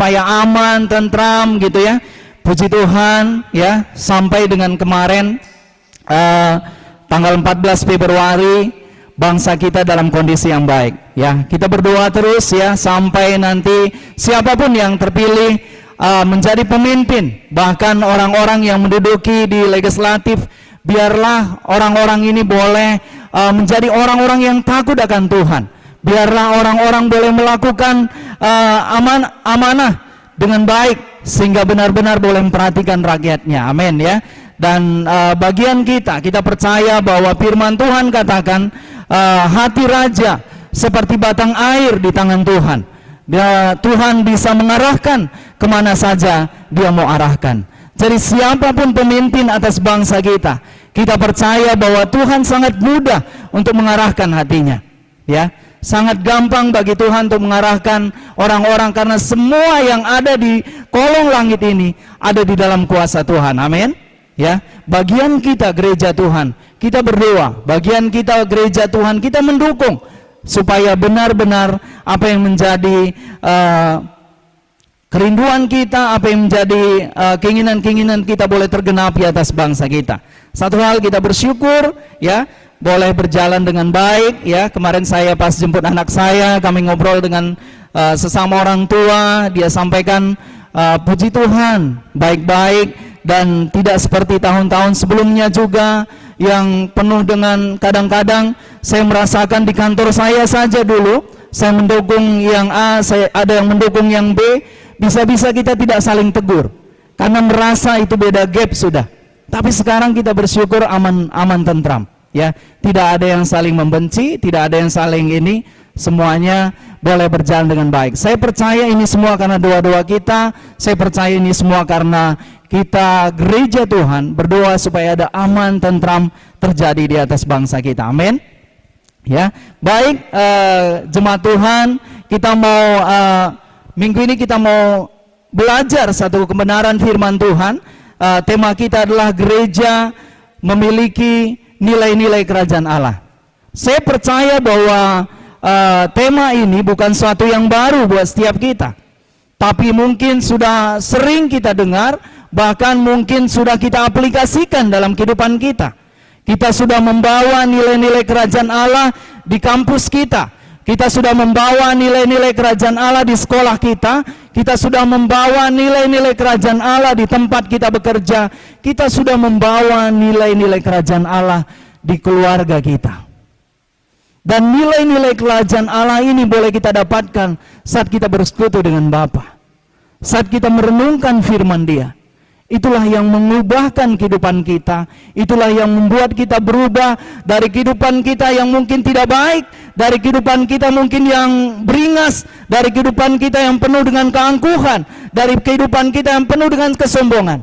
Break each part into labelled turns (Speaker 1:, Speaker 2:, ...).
Speaker 1: supaya aman, tentram gitu ya. Puji Tuhan ya, sampai dengan kemarin tanggal 14 Februari bangsa kita dalam kondisi yang baik ya. Kita berdoa terus ya sampai nanti siapapun yang terpilih menjadi pemimpin, bahkan orang-orang yang menduduki di legislatif, biarlah orang-orang ini boleh menjadi orang-orang yang takut akan Tuhan. Biarlah orang-orang boleh melakukan amanah dengan baik sehingga benar-benar boleh memperhatikan rakyatnya. Amin ya. Dan bagian kita percaya bahwa firman Tuhan katakan hati raja seperti batang air di tangan Tuhan. Tuhan bisa mengarahkan kemana saja dia mau arahkan. Jadi siapapun pemimpin atas bangsa kita, kita percaya bahwa Tuhan sangat mudah untuk mengarahkan hatinya ya. Sangat gampang bagi Tuhan untuk mengarahkan orang-orang, karena semua yang ada di kolong langit ini ada di dalam kuasa Tuhan. Amin ya. Bagian kita gereja Tuhan, kita berdoa. Bagian kita gereja Tuhan, kita mendukung supaya benar-benar apa yang menjadi kerinduan kita, apa yang menjadi keinginan-keinginan kita boleh tergenapi atas bangsa kita. Satu hal kita bersyukur ya, boleh berjalan dengan baik ya. Kemarin saya pas jemput anak saya, kami ngobrol dengan sesama orang tua, dia sampaikan puji Tuhan baik-baik dan tidak seperti tahun-tahun sebelumnya juga yang penuh dengan, kadang-kadang saya merasakan di kantor saya saja dulu saya mendukung yang A, ada yang mendukung yang B, bisa-bisa kita tidak saling tegur karena merasa itu beda gap sudah. Tapi sekarang kita bersyukur aman tentram ya, tidak ada yang saling membenci, tidak ada yang saling ini, semuanya boleh berjalan dengan baik. Saya percaya ini semua karena doa-doa kita, saya percaya ini semua karena kita gereja Tuhan berdoa supaya ada aman, tentram terjadi di atas bangsa kita. Amin ya. Baik, jemaat Tuhan, kita mau minggu ini kita mau belajar satu kebenaran firman Tuhan. Tema kita adalah gereja memiliki nilai-nilai kerajaan Allah. Saya percaya bahwa tema ini bukan suatu yang baru buat setiap kita, tapi mungkin sudah sering kita dengar, bahkan mungkin sudah kita aplikasikan dalam kehidupan kita. Kita sudah membawa nilai-nilai kerajaan Allah di kampus kita. Kita sudah membawa nilai-nilai kerajaan Allah di sekolah kita. Kita sudah membawa nilai-nilai kerajaan Allah di tempat kita bekerja. Kita sudah membawa nilai-nilai kerajaan Allah di keluarga kita. Dan nilai-nilai kerajaan Allah ini boleh kita dapatkan saat kita bersekutu dengan Bapa, saat kita merenungkan firman Dia. Itulah yang mengubahkan kehidupan kita. Itulah yang membuat kita berubah dari kehidupan kita yang mungkin tidak baik, dari kehidupan kita mungkin yang beringas, dari kehidupan kita yang penuh dengan keangkuhan, dari kehidupan kita yang penuh dengan kesombongan.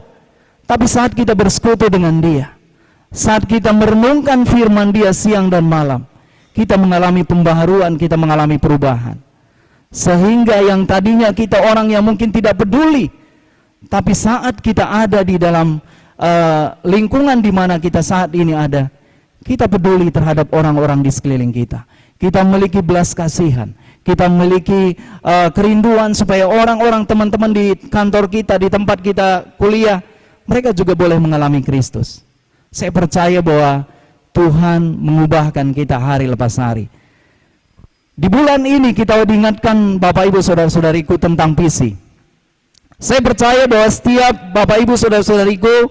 Speaker 1: Tapi saat kita bersekutu dengan Dia, saat kita merenungkan firman Dia siang dan malam, kita mengalami pembaharuan, kita mengalami perubahan. Sehingga yang tadinya kita orang yang mungkin tidak peduli, tapi saat kita ada di dalam lingkungan di mana kita saat ini ada, kita peduli terhadap orang-orang di sekeliling kita. Kita memiliki belas kasihan, kita memiliki kerinduan supaya orang-orang, teman-teman di kantor kita, di tempat kita kuliah, mereka juga boleh mengalami Kristus. Saya percaya bahwa Tuhan mengubahkan kita hari lepas hari. Di bulan ini kita diingatkan Bapak Ibu Saudara-saudariku tentang visi. Saya percaya bahwa setiap Bapak Ibu Saudara-saudariku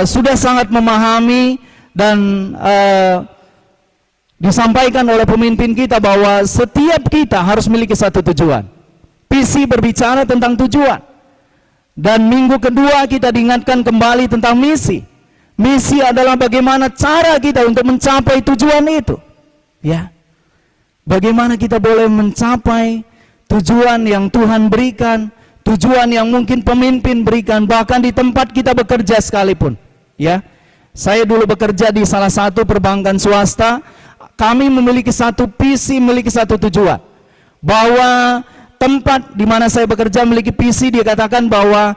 Speaker 1: sudah sangat memahami dan disampaikan oleh pemimpin kita bahwa setiap kita harus memiliki satu tujuan. Visi berbicara tentang tujuan. Dan minggu kedua kita diingatkan kembali tentang misi. Misi adalah bagaimana cara kita untuk mencapai tujuan itu. Ya. Bagaimana kita boleh mencapai tujuan yang Tuhan berikan, tujuan yang mungkin pemimpin berikan, bahkan di tempat kita bekerja sekalipun. Ya, saya dulu bekerja di salah satu perbankan swasta. Kami memiliki satu visi, memiliki satu tujuan. Bahwa tempat di mana saya bekerja memiliki visi, dia katakan bahwa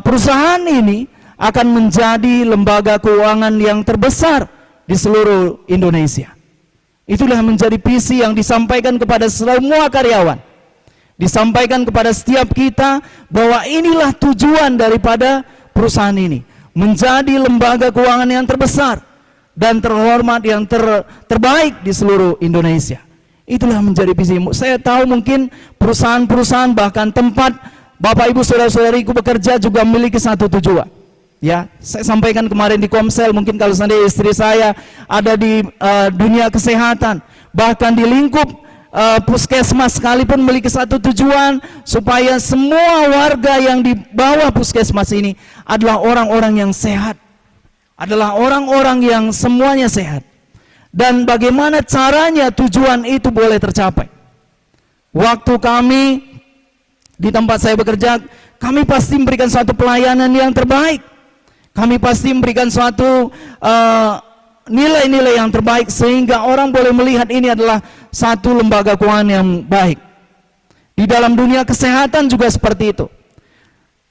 Speaker 1: perusahaan ini akan menjadi lembaga keuangan yang terbesar di seluruh Indonesia. Itulah menjadi visi yang disampaikan kepada semua karyawan. disampaikan kepada setiap kita bahwa inilah tujuan daripada perusahaan ini, menjadi lembaga keuangan yang terbesar dan terhormat, yang terbaik di seluruh Indonesia. Itulah menjadi visi. Saya tahu mungkin perusahaan-perusahaan bahkan tempat Bapak Ibu saudara-saudariku bekerja juga memiliki satu tujuan. Ya, saya sampaikan kemarin di Komsel, mungkin kalau seandainya istri saya ada di dunia kesehatan, bahkan di lingkup puskesmas sekalipun memiliki satu tujuan, supaya semua warga yang di bawah puskesmas ini adalah orang-orang yang sehat, adalah orang-orang yang semuanya sehat. Dan bagaimana caranya tujuan itu boleh tercapai? Waktu kami di tempat saya bekerja, kami pasti memberikan suatu pelayanan yang terbaik. Kami pasti memberikan suatu nilai-nilai yang terbaik sehingga orang boleh melihat ini adalah satu lembaga keuangan yang baik. Di dalam dunia kesehatan juga seperti itu.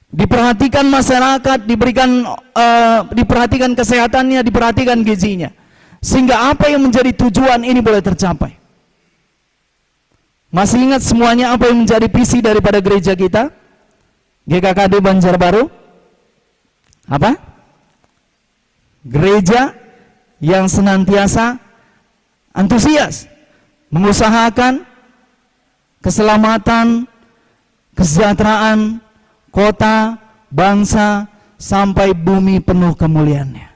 Speaker 1: Diperhatikan masyarakat, diperhatikan kesehatannya, diperhatikan gizinya. Sehingga apa yang menjadi tujuan ini boleh tercapai. Masih ingat semuanya apa yang menjadi visi daripada gereja kita? GKKD Banjarbaru? Apa? Gereja yang senantiasa antusias mengusahakan keselamatan, kesejahteraan kota, bangsa, sampai bumi penuh kemuliaannya.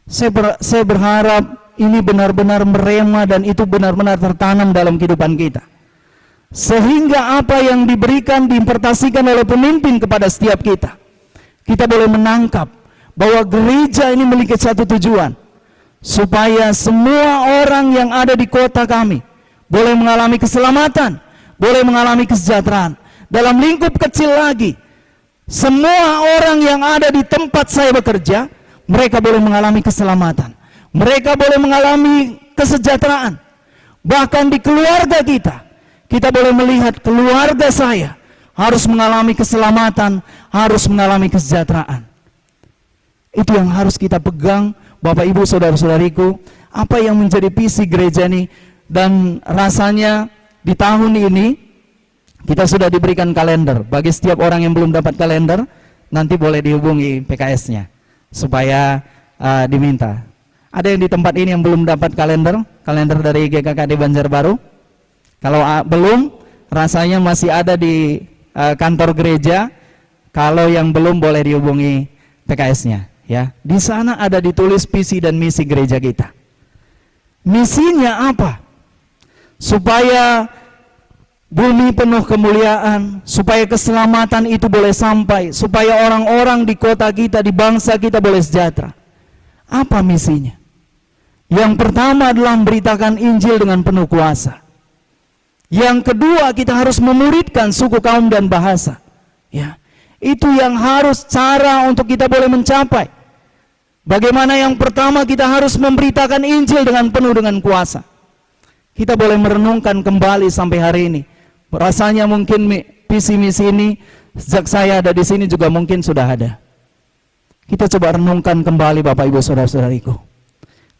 Speaker 1: Saya berharap ini benar-benar merema dan itu benar-benar tertanam dalam kehidupan kita. Sehingga apa yang diberikan, diimpartasikan oleh pemimpin kepada setiap kita, kita boleh menangkap bahwa gereja ini memiliki satu tujuan, supaya semua orang yang ada di kota kami boleh mengalami keselamatan, boleh mengalami kesejahteraan. Dalam lingkup kecil lagi, semua orang yang ada di tempat saya bekerja, mereka boleh mengalami keselamatan, mereka boleh mengalami kesejahteraan. Bahkan di keluarga kita boleh melihat keluarga saya harus mengalami keselamatan, harus mengalami kesejahteraan. Itu yang harus kita pegang, Bapak Ibu saudara-saudariku, apa yang menjadi visi gereja ini. Dan rasanya di tahun ini kita sudah diberikan kalender. Bagi setiap orang yang belum dapat kalender, nanti boleh dihubungi PKS-nya supaya diminta. Ada yang di tempat ini yang belum dapat kalender dari GKKD Banjarbaru? Kalau belum, rasanya masih ada di kantor gereja. Kalau yang belum, boleh dihubungi PKS-nya. Ya, di sana ada ditulis visi dan misi gereja kita. Misinya apa? Supaya bumi penuh kemuliaan, supaya keselamatan itu boleh sampai, supaya orang-orang di kota kita, di bangsa kita boleh sejahtera. Apa misinya? Yang pertama adalah memberitakan Injil dengan penuh kuasa. Yang kedua, kita harus memuridkan suku, kaum, dan bahasa. Ya, itu yang harus cara untuk kita boleh mencapai. Bagaimana yang pertama, kita harus memberitakan Injil dengan penuh dengan kuasa. Kita boleh merenungkan kembali sampai hari ini. Rasanya mungkin visi misi ini sejak saya ada di sini juga mungkin sudah ada. Kita coba renungkan kembali Bapak Ibu saudara-saudariku.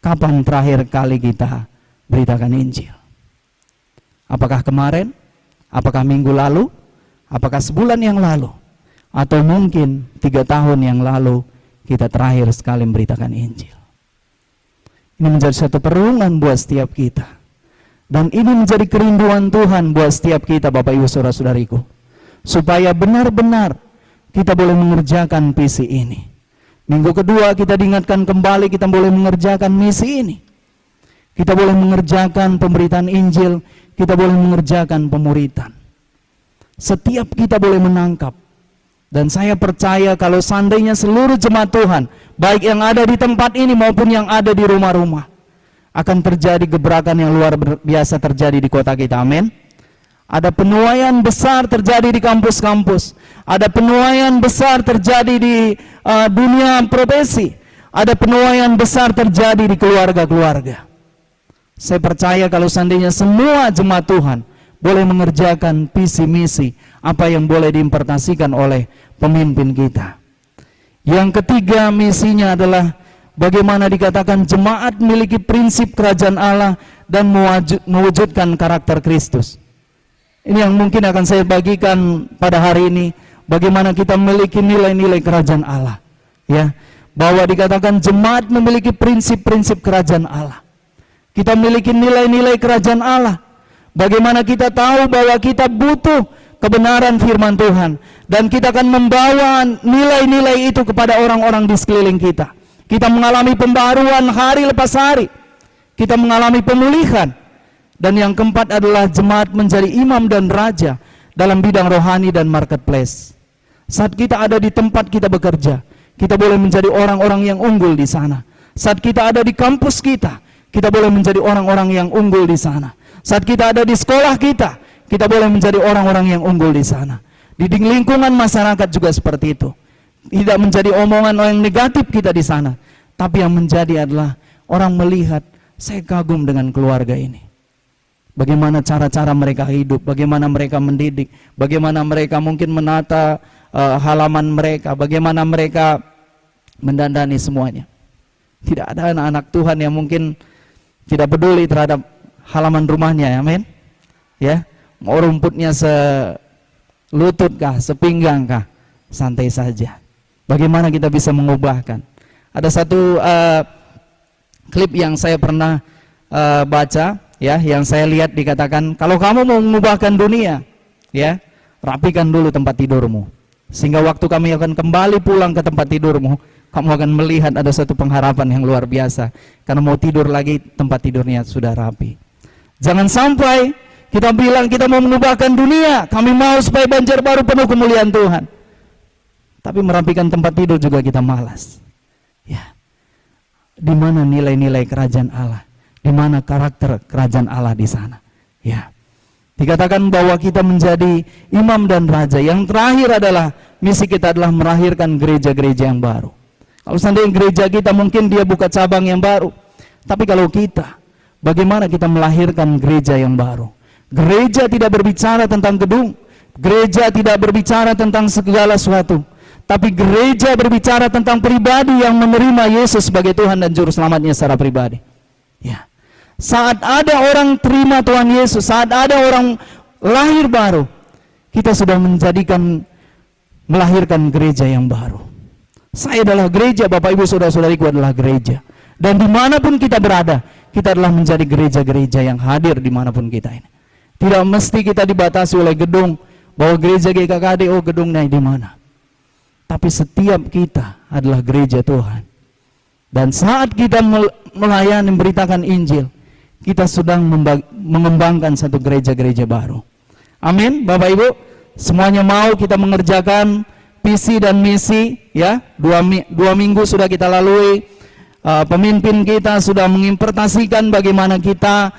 Speaker 1: Kapan terakhir kali kita beritakan Injil? Apakah kemarin? Apakah minggu lalu? Apakah sebulan yang lalu? Atau mungkin 3 tahun yang lalu kita terakhir sekali memberitakan Injil? Ini menjadi satu perlindungan buat setiap kita. Dan ini menjadi kerinduan Tuhan buat setiap kita Bapak Ibu saudara-saudariku. Supaya benar-benar kita boleh mengerjakan visi ini. Minggu kedua kita diingatkan kembali kita boleh mengerjakan misi ini. Kita boleh mengerjakan pemberitaan Injil, kita boleh mengerjakan pemuritan. Setiap kita boleh menangkap. Dan saya percaya kalau seandainya seluruh jemaat Tuhan, baik yang ada di tempat ini maupun yang ada di rumah-rumah, akan terjadi gebrakan yang luar biasa terjadi di kota kita, amin. Ada penuaian besar terjadi di kampus-kampus, ada penuaian besar terjadi di dunia profesi, ada penuaian besar terjadi di keluarga-keluarga. Saya percaya kalau seandainya semua jemaat Tuhan boleh mengerjakan visi misi apa yang boleh diimpartasikan oleh pemimpin kita. Yang ketiga misinya adalah bagaimana dikatakan jemaat memiliki prinsip kerajaan Allah dan mewujudkan karakter Kristus. Ini yang mungkin akan saya bagikan pada hari ini, bagaimana kita memiliki nilai-nilai kerajaan Allah. Ya, bahwa dikatakan jemaat memiliki prinsip-prinsip kerajaan Allah. Kita memiliki nilai-nilai kerajaan Allah. Bagaimana kita tahu bahwa kita butuh kebenaran firman Tuhan, dan kita akan membawa nilai-nilai itu kepada orang-orang di sekeliling kita. Kita mengalami pembaruan hari lepas hari. Kita mengalami pemulihan. Dan yang keempat adalah jemaat menjadi imam dan raja dalam bidang rohani dan marketplace. Saat kita ada di tempat kita bekerja, kita boleh menjadi orang-orang yang unggul di sana. Saat kita ada di kampus kita, kita boleh menjadi orang-orang yang unggul di sana. Saat kita ada di sekolah kita, kita boleh menjadi orang-orang yang unggul di sana. Di lingkungan masyarakat juga seperti itu. Tidak menjadi omongan yang negatif kita di sana, tapi yang menjadi adalah orang melihat, saya kagum dengan keluarga ini. Bagaimana cara-cara mereka hidup, bagaimana mereka mendidik, bagaimana mereka mungkin menata halaman mereka, bagaimana mereka mendandani semuanya. Tidak ada anak-anak Tuhan yang mungkin tidak peduli terhadap halaman rumahnya, amin. Ya, mau rumputnya selutut kah, sepinggang kah, santai saja. Bagaimana kita bisa mengubahkan? Ada satu klip yang saya pernah baca, ya, yang saya lihat dikatakan, kalau kamu mau mengubahkan dunia, ya, rapikan dulu tempat tidurmu, sehingga waktu kami akan kembali pulang ke tempat tidurmu, kamu akan melihat ada satu pengharapan yang luar biasa, karena mau tidur lagi tempat tidurnya sudah rapi. Jangan sampai kita bilang kita mau mengubahkan dunia, kami mau supaya Banjarbaru penuh kemuliaan Tuhan, tapi merapikan tempat tidur juga kita malas. Ya, di mana nilai-nilai kerajaan Allah? Di mana karakter kerajaan Allah di sana? Ya, dikatakan bahwa kita menjadi imam dan raja. Yang terakhir adalah misi kita adalah melahirkan gereja-gereja yang baru. Kalau seandainya gereja kita mungkin dia buka cabang yang baru, tapi kalau kita, bagaimana kita melahirkan gereja yang baru? Gereja tidak berbicara tentang gedung, gereja tidak berbicara tentang segala sesuatu, tapi gereja berbicara tentang pribadi yang menerima Yesus sebagai Tuhan dan Juru Selamatnya secara pribadi. Ya. Saat ada orang terima Tuhan Yesus, saat ada orang lahir baru, kita sudah melahirkan gereja yang baru. Saya adalah gereja, Bapak Ibu Saudara-saudariku adalah gereja. Dan dimanapun kita berada, kita adalah menjadi gereja-gereja yang hadir dimanapun kita ini. Tidak mesti kita dibatasi oleh gedung, bahwa gereja GKKD, oh gedungnya di mana. Tapi setiap kita adalah gereja Tuhan. Dan saat kita melayani, memberitakan Injil, kita sedang mengembangkan satu gereja-gereja baru. Amin, Bapak Ibu. Semuanya mau kita mengerjakan visi dan misi, ya. Dua minggu sudah kita lalui. Pemimpin kita sudah mengimplementasikan bagaimana kita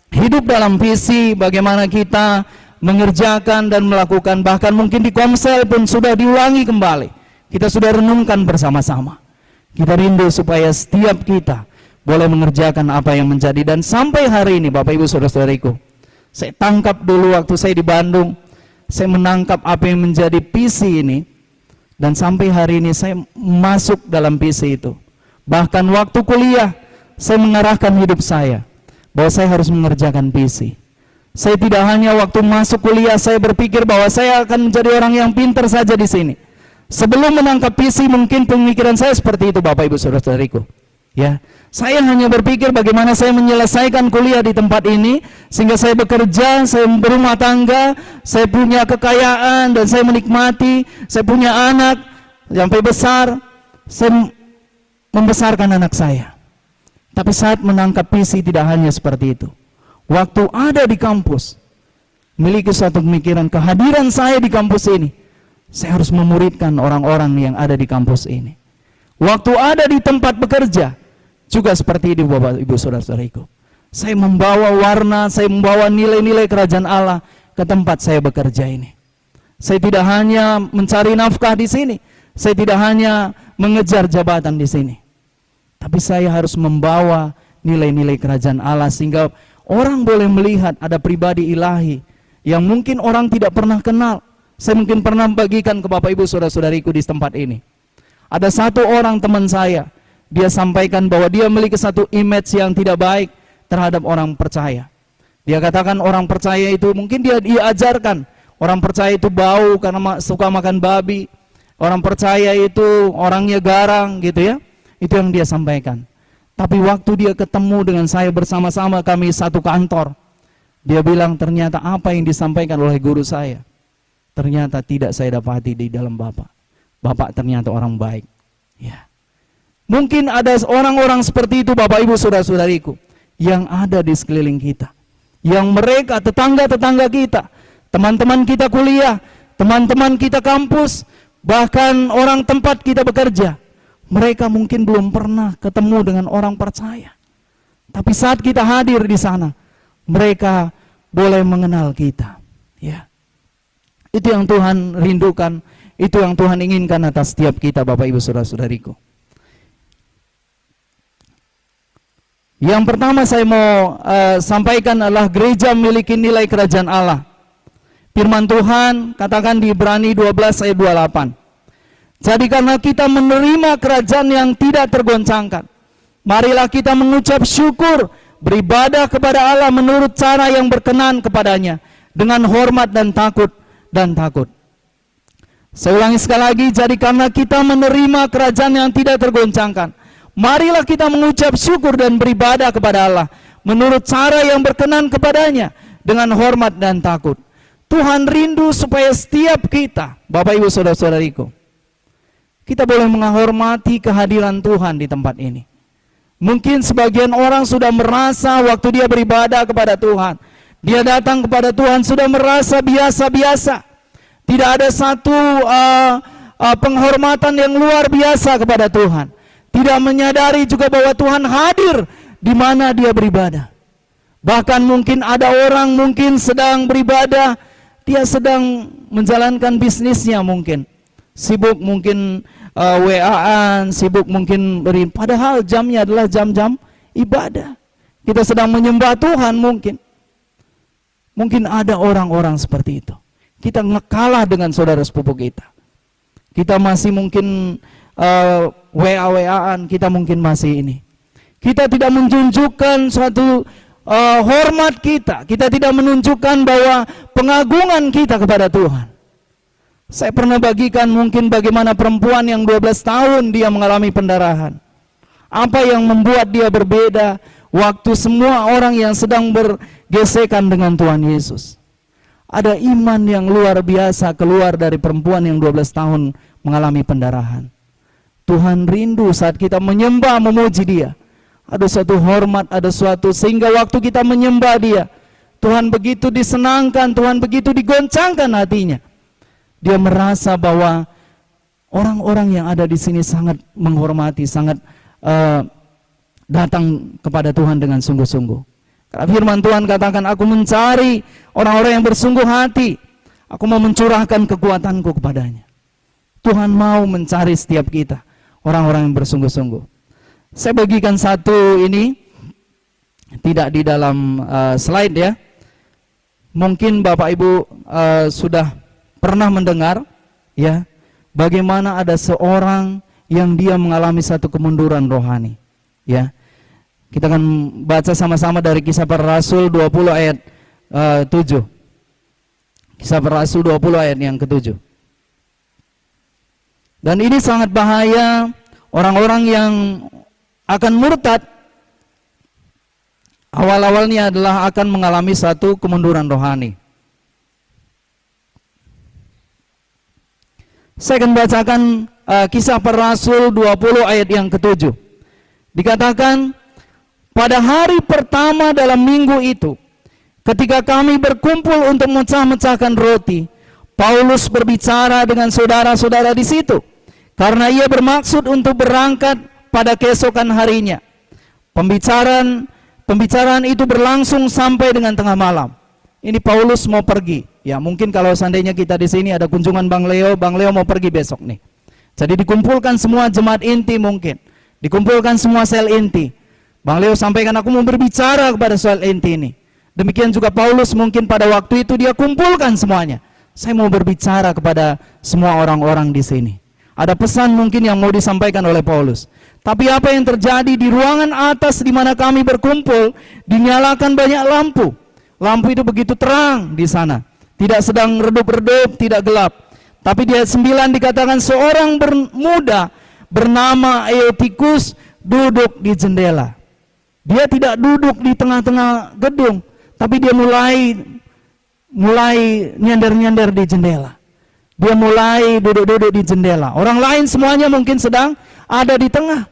Speaker 1: hidup dalam visi, bagaimana kita mengerjakan dan melakukan. Bahkan mungkin di Komsel pun sudah diulangi kembali. Kita sudah renungkan bersama-sama. Kita rindu supaya setiap kita boleh mengerjakan apa yang menjadi. Dan sampai hari ini Bapak Ibu Saudara-saudariku, saya tangkap dulu waktu saya di Bandung, saya menangkap apa yang menjadi visi ini, dan sampai hari ini saya masuk dalam visi itu. Bahkan waktu kuliah saya mengarahkan hidup saya bahwa saya harus mengerjakan visi. Saya tidak hanya waktu masuk kuliah saya berpikir bahwa saya akan menjadi orang yang pintar saja di sini. Sebelum menangkap visi mungkin pemikiran saya seperti itu Bapak Ibu Saudara-saudariku. Ya, saya hanya berpikir bagaimana saya menyelesaikan kuliah di tempat ini sehingga saya bekerja, saya berumah tangga, saya punya kekayaan dan saya menikmati, saya punya anak sampai besar, saya membesarkan anak saya. Tapi saat menangkap visi tidak hanya seperti itu. Waktu ada di kampus, memiliki suatu pemikiran kehadiran saya di kampus ini, saya harus memuridkan orang-orang yang ada di kampus ini. Waktu ada di tempat bekerja, juga seperti itu Bapak Ibu Saudara-saudariku. Saya membawa warna, saya membawa nilai-nilai kerajaan Allah ke tempat saya bekerja ini. Saya tidak hanya mencari nafkah di sini, saya tidak hanya mengejar jabatan di sini, tapi saya harus membawa nilai-nilai kerajaan Allah sehingga orang boleh melihat ada pribadi ilahi yang mungkin orang tidak pernah kenal. Saya mungkin pernah membagikan ke Bapak Ibu Saudara-saudariku di tempat ini. Ada satu orang teman saya, dia sampaikan bahwa dia memiliki satu image yang tidak baik terhadap orang percaya. Dia katakan orang percaya itu, mungkin dia diajarkan orang percaya itu bau karena suka makan babi. Orang percaya itu orangnya garang gitu ya. Itu yang dia sampaikan. Tapi waktu dia ketemu dengan saya bersama-sama kami satu kantor, dia bilang ternyata apa yang disampaikan oleh guru saya, ternyata tidak saya dapati di dalam Bapak. Bapak ternyata orang baik. Ya. Mungkin ada orang-orang seperti itu Bapak Ibu saudara-saudariku yang ada di sekeliling kita. Yang mereka tetangga-tetangga kita, teman-teman kita kuliah, teman-teman kita kampus, bahkan orang tempat kita bekerja. Mereka mungkin belum pernah ketemu dengan orang percaya. Tapi saat kita hadir di sana, mereka boleh mengenal kita. Ya. Itu yang Tuhan rindukan, itu yang Tuhan inginkan atas setiap kita Bapak Ibu saudara-saudariku. Yang pertama saya mau sampaikan adalah gereja memiliki nilai kerajaan Allah. Firman Tuhan katakan di Ibrani 12 ayat 28. Jadi karena kita menerima kerajaan yang tidak tergoncangkan, marilah kita mengucap syukur, beribadah kepada Allah menurut cara yang berkenan kepadanya, dengan hormat dan takut. Saya ulangi sekali lagi, jadi karena kita menerima kerajaan yang tidak tergoncangkan, marilah kita mengucap syukur dan beribadah kepada Allah menurut cara yang berkenan kepadanya, dengan hormat dan takut. Tuhan rindu supaya setiap kita, Bapak Ibu saudara-saudariku, kita boleh menghormati kehadiran Tuhan di tempat ini. Mungkin sebagian orang sudah merasa waktu dia beribadah kepada Tuhan, dia datang kepada Tuhan sudah merasa biasa-biasa. Tidak ada satu penghormatan yang luar biasa kepada Tuhan. Tidak menyadari juga bahwa Tuhan hadir di mana dia beribadah. Bahkan mungkin ada orang mungkin sedang beribadah, dia sedang menjalankan bisnisnya mungkin. Sibuk mungkin WA-an, sibuk mungkin padahal jamnya adalah jam-jam ibadah. Kita sedang menyembah Tuhan mungkin. Mungkin ada orang-orang seperti itu. Kita kalah dengan saudara sepupu kita. Kita masih mungkin WA-WA-an, kita mungkin masih ini. Kita tidak menunjukkan suatu hormat kita. Kita tidak menunjukkan bahwa pengagungan kita kepada Tuhan. Saya pernah bagikan mungkin bagaimana perempuan yang 12 tahun dia mengalami pendarahan. Apa yang membuat dia berbeda waktu semua orang yang sedang bergesekan dengan Tuhan Yesus. Ada iman yang luar biasa keluar dari perempuan yang 12 tahun mengalami pendarahan. Tuhan rindu saat kita menyembah, memuji dia. Ada suatu hormat, ada suatu, sehingga waktu kita menyembah dia, Tuhan begitu disenangkan, Tuhan begitu digoncangkan hatinya. Dia merasa bahwa orang-orang yang ada di sini sangat menghormati, sangat datang kepada Tuhan dengan sungguh-sungguh. Karena firman Tuhan katakan, aku mencari orang-orang yang bersungguh hati. Aku mau mencurahkan kekuatanku kepadanya. Tuhan mau mencari setiap kita, orang-orang yang bersungguh-sungguh. Saya bagikan satu ini, tidak di dalam slide ya. Mungkin Bapak Ibu sudah pernah mendengar ya, bagaimana ada seorang yang dia mengalami satu kemunduran rohani ya. Kita akan baca sama-sama dari Kisah Para Rasul 20 ayat 7. Kisah Para Rasul 20 ayat yang ke-7. Dan ini sangat bahaya, orang-orang yang akan murtad awal-awalnya adalah akan mengalami satu kemunduran rohani. Saya akan bacakan Kisah Para Rasul 20 ayat yang ke-7. Dikatakan, pada hari pertama dalam minggu itu, ketika kami berkumpul untuk memecah-mecahkan roti, Paulus berbicara dengan saudara-saudara di situ, karena ia bermaksud untuk berangkat pada keesokan harinya. Pembicaraan itu berlangsung sampai dengan tengah malam. Ini Paulus mau pergi. Ya, mungkin kalau seandainya kita di sini ada kunjungan Bang Leo mau pergi besok nih. Jadi dikumpulkan semua jemaat inti mungkin. Dikumpulkan semua sel inti. Bang Leo sampaikan, aku mau berbicara kepada sel inti ini. Demikian juga Paulus mungkin pada waktu itu dia kumpulkan semuanya. Saya mau berbicara kepada semua orang-orang di sini. Ada pesan mungkin yang mau disampaikan oleh Paulus. Tapi apa yang terjadi di ruangan atas di mana kami berkumpul, dinyalakan banyak lampu. lampu itu begitu terang di sana, tidak sedang redup-redup, tidak gelap. Tapi di ayat 9 dikatakan seorang muda bernama Eutikus duduk di jendela. Dia tidak duduk di tengah-tengah gedung, tapi dia mulai nyender-nyender di jendela. Dia mulai duduk-duduk di jendela. Orang lain semuanya mungkin sedang ada di tengah,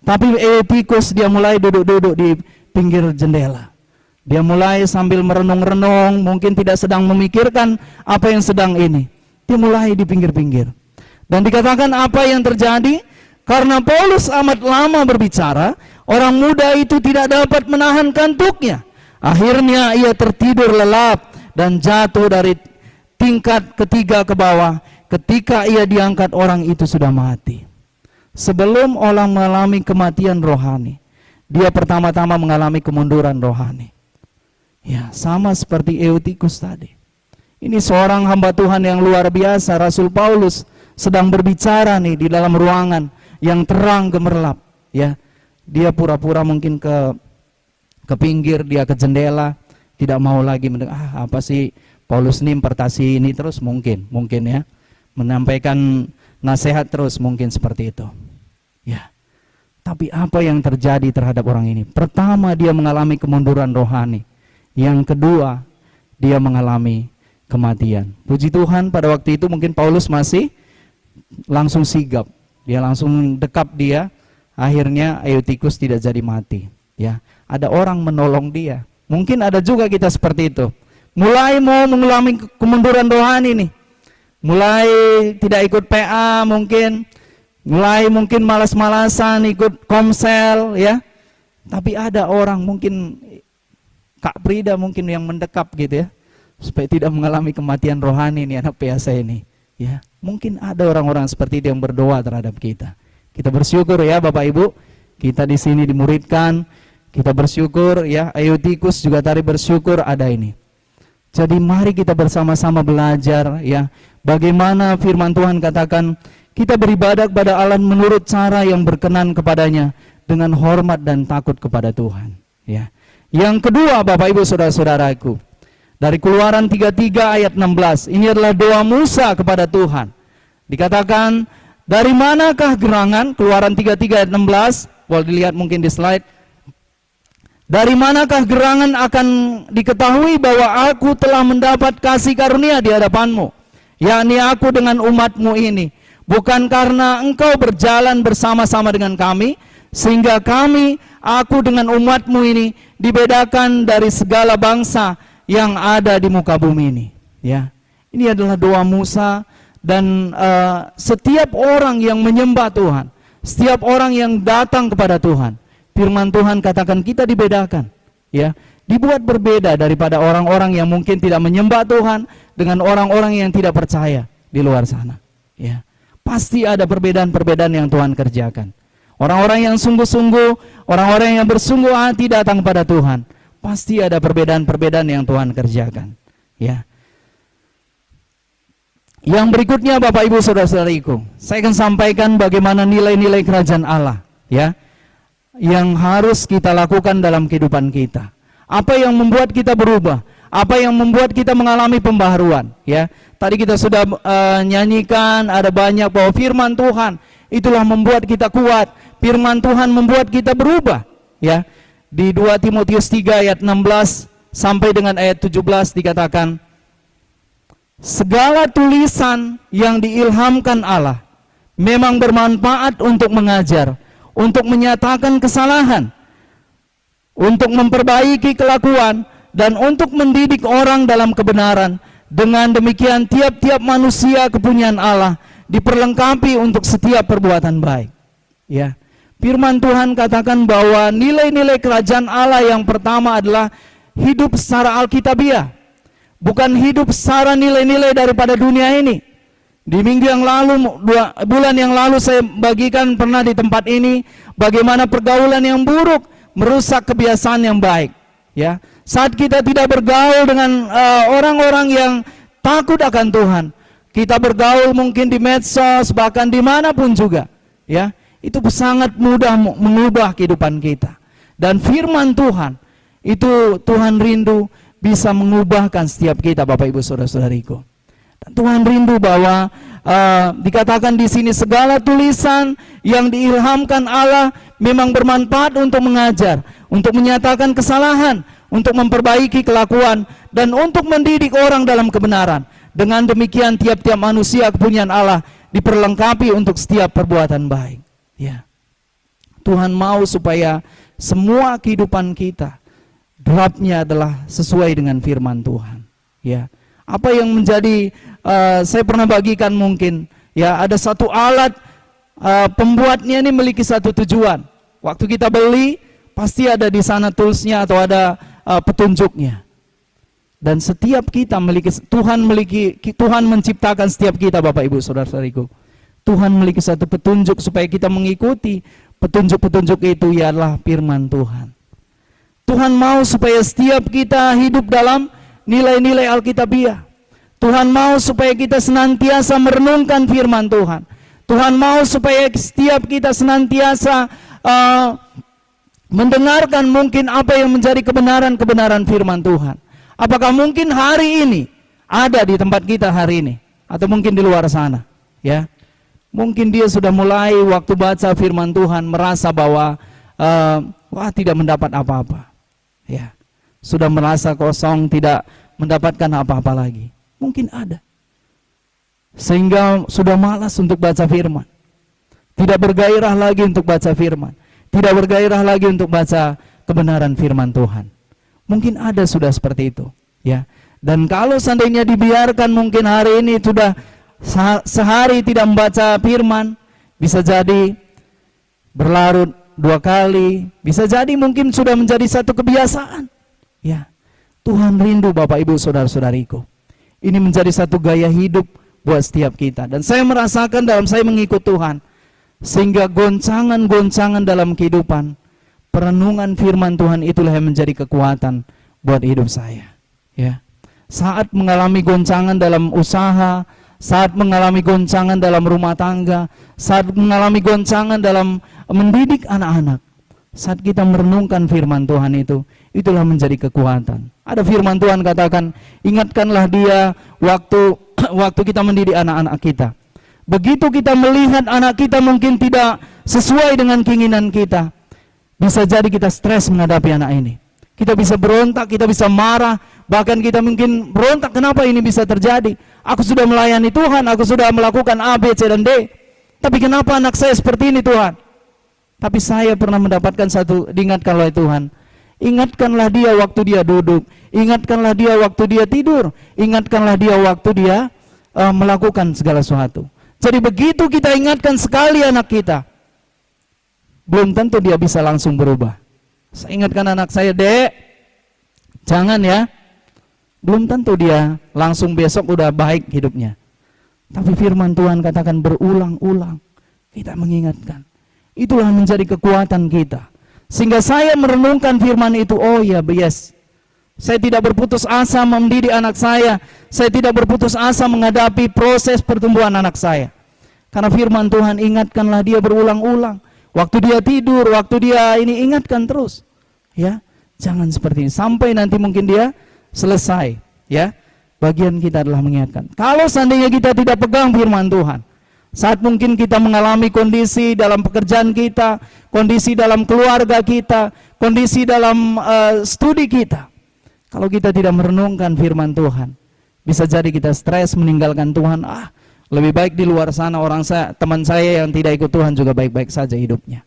Speaker 1: tapi Eutikus dia mulai duduk-duduk di pinggir jendela. Dia mulai sambil merenung-renung, mungkin tidak sedang memikirkan apa yang sedang ini. Dia mulai di pinggir-pinggir. Dan dikatakan apa yang terjadi? Karena Paulus amat lama berbicara, orang muda itu tidak dapat menahan kantuknya. Akhirnya ia tertidur lelap dan jatuh dari tingkat ketiga ke bawah. Ketika ia diangkat, orang itu sudah mati. Sebelum orang mengalami kematian rohani, dia pertama-tama mengalami kemunduran rohani. Ya, sama seperti Eutikus tadi. Ini seorang hamba Tuhan yang luar biasa. Rasul Paulus sedang berbicara nih di dalam ruangan yang terang gemerlap. Ya, dia pura-pura mungkin ke pinggir, dia ke jendela, tidak mau lagi mendengar. Apa sih Paulus ini impartasi ini terus, mungkin ya, menyampaikan nasihat terus, mungkin seperti itu. Ya, tapi apa yang terjadi terhadap orang ini? Pertama, dia mengalami kemunduran rohani. Yang kedua, dia mengalami kematian. Puji Tuhan, pada waktu itu mungkin Paulus masih langsung sigap, dia langsung dekap dia. Akhirnya Eutikus tidak jadi mati. Ya, ada orang menolong dia. Mungkin ada juga kita seperti itu. Mulai mau mengalami kemunduran rohani nih. Mulai tidak ikut PA mungkin. Mulai mungkin malas-malasan ikut komsel ya. Tapi ada orang mungkin Kak Prida mungkin yang mendekap gitu ya, supaya tidak mengalami kematian rohani nih anak PA saya ini. Ya, mungkin ada orang-orang seperti itu yang berdoa terhadap kita. Kita bersyukur ya Bapak Ibu, kita di sini dimuridkan, kita bersyukur ya. Eutikus juga tadi bersyukur ada ini. Jadi mari kita bersama-sama belajar ya, bagaimana firman Tuhan katakan kita beribadah kepada Allah menurut cara yang berkenan kepadanya dengan hormat dan takut kepada Tuhan. Ya. Yang kedua Bapak Ibu Saudara-saudaraku, dari Keluaran 33 ayat 16, ini adalah doa Musa kepada Tuhan. Dikatakan, dari manakah gerangan, Keluaran 33 ayat 16, boleh dilihat mungkin di slide. Dari manakah gerangan akan diketahui bahwa aku telah mendapat kasih karunia di hadapanmu, yakni aku dengan umatmu ini, bukan karena engkau berjalan bersama-sama dengan kami, sehingga aku dengan umatmu ini dibedakan dari segala bangsa yang ada di muka bumi ini. Ya, ini adalah doa Musa. Dan setiap orang yang menyembah Tuhan, setiap orang yang datang kepada Tuhan, firman Tuhan katakan kita dibedakan, ya, dibuat berbeda daripada orang-orang yang mungkin tidak menyembah Tuhan dengan orang-orang yang tidak percaya di luar sana. Ya, pasti ada perbedaan-perbedaan yang Tuhan kerjakan. Orang-orang yang sungguh-sungguh, orang-orang yang bersungguh hati datang kepada Tuhan, pasti ada perbedaan-perbedaan yang Tuhan kerjakan. Ya. Yang berikutnya Bapak Ibu Saudara-saudariku, saya akan sampaikan bagaimana nilai-nilai kerajaan Allah, ya, yang harus kita lakukan dalam kehidupan kita. Apa yang membuat kita berubah? Apa yang membuat kita mengalami pembaharuan? Ya, tadi kita sudah nyanyikan, ada banyak bahwa firman Tuhan itulah membuat kita kuat. Firman Tuhan membuat kita berubah. Ya, di 2 Timotius 3 ayat 16 sampai dengan ayat 17 dikatakan, segala tulisan yang diilhamkan Allah memang bermanfaat untuk mengajar, untuk menyatakan kesalahan, untuk memperbaiki kelakuan, dan untuk mendidik orang dalam kebenaran. Dengan demikian tiap-tiap manusia kepunyaan Allah diperlengkapi untuk setiap perbuatan baik. Ya, firman Tuhan katakan bahwa nilai-nilai kerajaan Allah yang pertama adalah hidup secara alkitabiah. Bukan hidup secara nilai-nilai daripada dunia ini. Di minggu yang lalu, 2 bulan yang lalu saya bagikan pernah di tempat ini bagaimana pergaulan yang buruk merusak kebiasaan yang baik. Ya, saat kita tidak bergaul dengan orang-orang yang takut akan Tuhan, kita bergaul mungkin di medsos bahkan dimanapun juga. Ya, itu sangat mudah mengubah kehidupan kita. Dan firman Tuhan itu Tuhan rindu bisa mengubahkan setiap kita, Bapak Ibu Saudara-saudariku. Dan Tuhan rindu bahwa dikatakan di sini segala tulisan yang diilhamkan Allah memang bermanfaat untuk mengajar, untuk menyatakan kesalahan, untuk memperbaiki kelakuan, dan untuk mendidik orang dalam kebenaran. Dengan demikian tiap-tiap manusia kepunyaan Allah diperlengkapi untuk setiap perbuatan baik. Ya. Tuhan mau supaya semua kehidupan kita derapnya adalah sesuai dengan firman Tuhan. Ya, apa yang menjadi saya pernah bagikan mungkin ya, ada satu alat pembuatnya ini memiliki satu tujuan. Waktu kita beli pasti ada di sana toolsnya atau ada petunjuknya. Dan setiap kita Tuhan menciptakan setiap kita, Bapak Ibu Saudara-saudariku. Tuhan memiliki satu petunjuk supaya kita mengikuti petunjuk-petunjuk itu, ialah firman Tuhan. Tuhan mau supaya setiap kita hidup dalam nilai-nilai Alkitabiah. Tuhan mau supaya kita senantiasa merenungkan firman Tuhan. Tuhan mau supaya setiap kita senantiasa mendengarkan mungkin apa yang menjadi kebenaran-kebenaran firman Tuhan. Apakah mungkin hari ini ada di tempat kita hari ini, atau mungkin di luar sana, ya? Mungkin dia sudah mulai waktu baca firman Tuhan merasa bahwa tidak mendapat apa-apa. Ya, sudah merasa kosong, tidak mendapatkan apa-apa lagi. Mungkin ada. Sehingga sudah malas untuk baca firman. Tidak bergairah lagi untuk baca firman. Tidak bergairah lagi untuk baca kebenaran firman Tuhan. Mungkin ada sudah seperti itu, ya. Dan kalau seandainya dibiarkan mungkin hari ini sudah sehari tidak membaca firman, bisa jadi berlarut 2 kali, bisa jadi mungkin sudah menjadi satu kebiasaan. Ya, Tuhan rindu Bapak Ibu Saudara-saudariku. Ini menjadi satu gaya hidup buat setiap kita. Dan saya merasakan dalam saya mengikut Tuhan, sehingga goncangan-goncangan dalam kehidupan, perenungan firman Tuhan itulah yang menjadi kekuatan buat hidup saya. Ya, saat mengalami goncangan dalam usaha, saat mengalami goncangan dalam rumah tangga, saat mengalami goncangan dalam mendidik anak-anak, saat kita merenungkan firman Tuhan itu, itulah menjadi kekuatan. Ada firman Tuhan katakan, ingatkanlah dia waktu kita mendidik anak-anak kita. Begitu kita melihat anak kita mungkin tidak sesuai dengan keinginan kita, bisa jadi kita stres menghadapi anak ini. Kita bisa berontak, kita bisa marah, bahkan kita mungkin berontak, kenapa ini bisa terjadi? Aku sudah melayani Tuhan, aku sudah melakukan A, B, C, dan D. Tapi kenapa anak saya seperti ini Tuhan? Tapi saya pernah mendapatkan satu, diingatkan oleh Tuhan. Ingatkanlah dia waktu dia duduk, ingatkanlah dia waktu dia tidur, ingatkanlah dia waktu dia melakukan segala sesuatu. Jadi begitu kita ingatkan sekali anak kita, belum tentu dia bisa langsung berubah. Saya ingatkan anak saya, Dek, jangan ya. Belum tentu dia langsung besok udah baik hidupnya. Tapi firman Tuhan katakan berulang-ulang kita mengingatkan. Itulah menjadi kekuatan kita. Sehingga saya merenungkan firman itu, oh ya, yes. Saya tidak berputus asa mendidik anak saya. Saya tidak berputus asa menghadapi proses pertumbuhan anak saya. Karena firman Tuhan, ingatkanlah dia berulang-ulang. Waktu dia tidur, waktu dia ini, ingatkan terus. Ya, jangan seperti ini. Sampai nanti mungkin dia selesai. Ya, bagian kita adalah mengingatkan. Kalau seandainya kita tidak pegang firman Tuhan, saat mungkin kita mengalami kondisi dalam pekerjaan kita, kondisi dalam keluarga kita, kondisi dalam studi kita, kalau kita tidak merenungkan firman Tuhan, bisa jadi kita stres meninggalkan Tuhan. Lebih baik di luar sana teman saya yang tidak ikut Tuhan juga baik-baik saja hidupnya.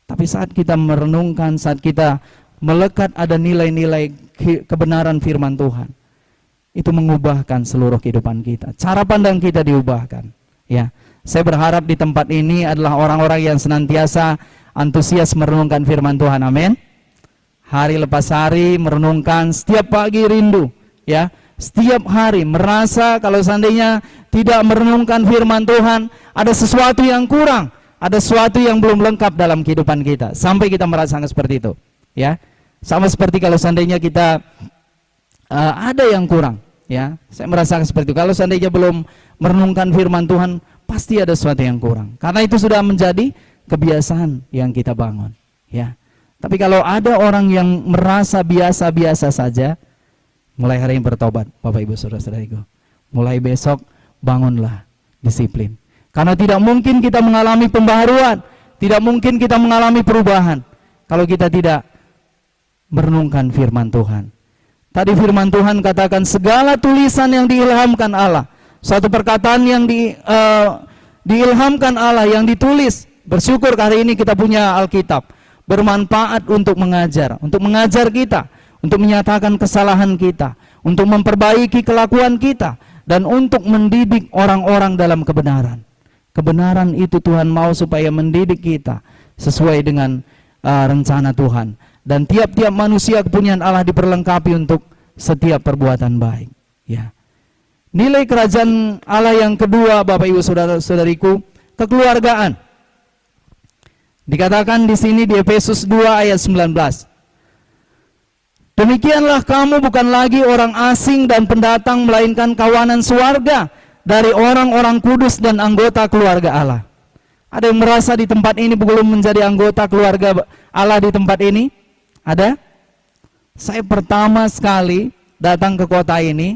Speaker 1: Tapi saat kita merenungkan, saat kita melekat ada nilai-nilai kebenaran firman Tuhan, itu mengubahkan seluruh kehidupan kita. Cara pandang kita diubahkan. Ya, saya berharap di tempat ini adalah orang-orang yang senantiasa antusias merenungkan firman Tuhan. Amin. Hari lepas hari merenungkan, setiap pagi rindu, ya. Setiap hari merasa kalau seandainya tidak merenungkan firman Tuhan, ada sesuatu yang kurang, ada sesuatu yang belum lengkap dalam kehidupan kita, sampai kita merasakan seperti itu, ya. Sama seperti kalau seandainya kita ada yang kurang, ya. Saya merasakan seperti itu. Kalau seandainya belum merenungkan firman Tuhan, pasti ada sesuatu yang kurang. Karena itu sudah menjadi kebiasaan yang kita bangun, ya. Tapi kalau ada orang yang merasa biasa-biasa saja, Mulai hari ini bertobat, Bapak Ibu Saudara-saudariku. Mulai besok bangunlah disiplin. Karena tidak mungkin kita mengalami pembaharuan, tidak mungkin kita mengalami perubahan kalau kita tidak merenungkan firman Tuhan. Tadi firman Tuhan katakan segala tulisan yang diilhamkan Allah, suatu perkataan yang diilhamkan Allah, yang ditulis. Bersyukur hari ini kita punya Alkitab, bermanfaat untuk mengajar kita, untuk menyatakan kesalahan kita, untuk memperbaiki kelakuan kita, dan untuk mendidik orang-orang dalam kebenaran. Kebenaran itu Tuhan mau supaya mendidik kita sesuai dengan rencana Tuhan. Dan tiap-tiap manusia kepunyaan Allah diperlengkapi untuk setiap perbuatan baik. Ya. Nilai kerajaan Allah yang kedua, Bapak Ibu Saudara-saudariku, kekeluargaan. Dikatakan di sini di Efesus 2 ayat 19. Demikianlah kamu bukan lagi orang asing dan pendatang, melainkan kawanan swarga dari orang-orang kudus dan anggota keluarga Allah. Ada yang merasa di tempat ini belum menjadi anggota keluarga Allah di tempat ini? Ada? Saya pertama sekali datang ke kota ini,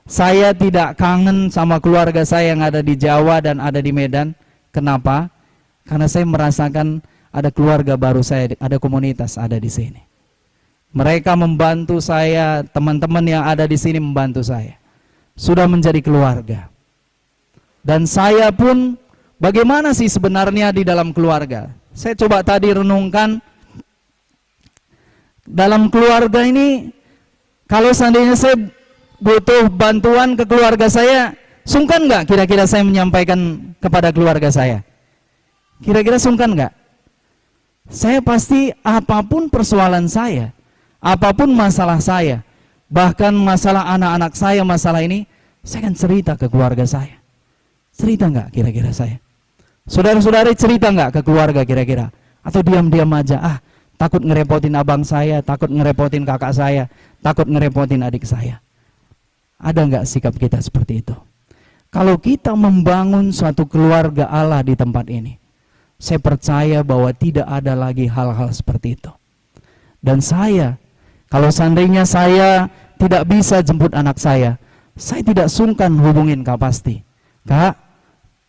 Speaker 1: saya tidak kangen sama keluarga saya yang ada di Jawa dan ada di Medan. Kenapa? Karena saya merasakan ada keluarga baru saya, ada komunitas ada di sini. Mereka membantu saya, teman-teman yang ada di sini membantu saya. Sudah menjadi keluarga. Dan saya pun, bagaimana sih sebenarnya di dalam keluarga? Saya coba tadi renungkan, dalam keluarga ini, kalau seandainya saya butuh bantuan ke keluarga saya, sungkan nggak kira-kira saya menyampaikan kepada keluarga saya? Kira-kira sungkan nggak? Saya pasti apapun persoalan saya, apapun masalah saya, bahkan masalah anak-anak saya, masalah ini, saya akan cerita ke keluarga saya. Cerita nggak kira-kira saya? Saudara-saudari cerita nggak ke keluarga kira-kira? Atau diam-diam aja, takut ngerepotin abang saya, takut ngerepotin kakak saya, takut ngerepotin adik saya. Ada nggak sikap kita seperti itu? Kalau kita membangun suatu keluarga Allah di tempat ini, saya percaya bahwa tidak ada lagi hal-hal seperti itu. Dan saya, kalau seandainya saya tidak bisa jemput anak saya tidak sungkan hubungin Kak Pasti. Kak,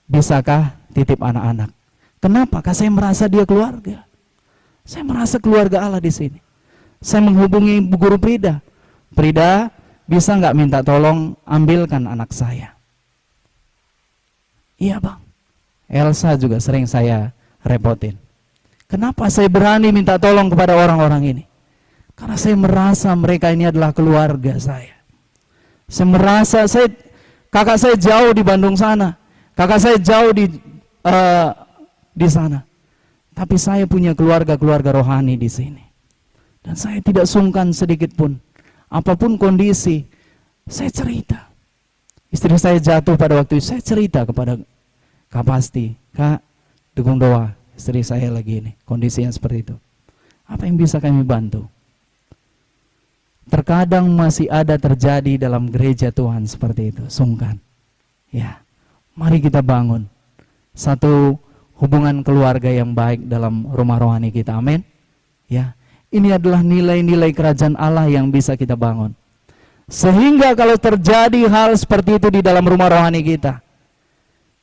Speaker 1: bisakah titip anak-anak? Kenapa? Karena saya merasa dia keluarga. Saya merasa keluarga Allah di sini. Saya menghubungi Bu Guru Prida. Prida, bisa nggak minta tolong ambilkan anak saya? Iya bang. Elsa juga sering saya repotin. Kenapa saya berani minta tolong kepada orang-orang ini? Karena saya merasa mereka ini adalah keluarga saya. Saya merasa kakak saya jauh di Bandung sana, kakak saya jauh di sana. Tapi saya punya keluarga rohani di sini. Dan saya tidak sungkan sedikit pun. Apapun kondisi, saya cerita. Istri saya jatuh pada waktu itu, saya cerita kepada Kak Pasti. Kak, dukung doa, istri saya lagi ini, kondisinya seperti itu. Apa yang bisa kami bantu? Terkadang masih ada terjadi dalam gereja Tuhan seperti itu, sungkan. Ya, mari kita bangun satu hubungan keluarga yang baik dalam rumah rohani kita, amin. Ya, ini adalah nilai-nilai kerajaan Allah yang bisa kita bangun. Sehingga kalau terjadi hal seperti itu di dalam rumah rohani kita,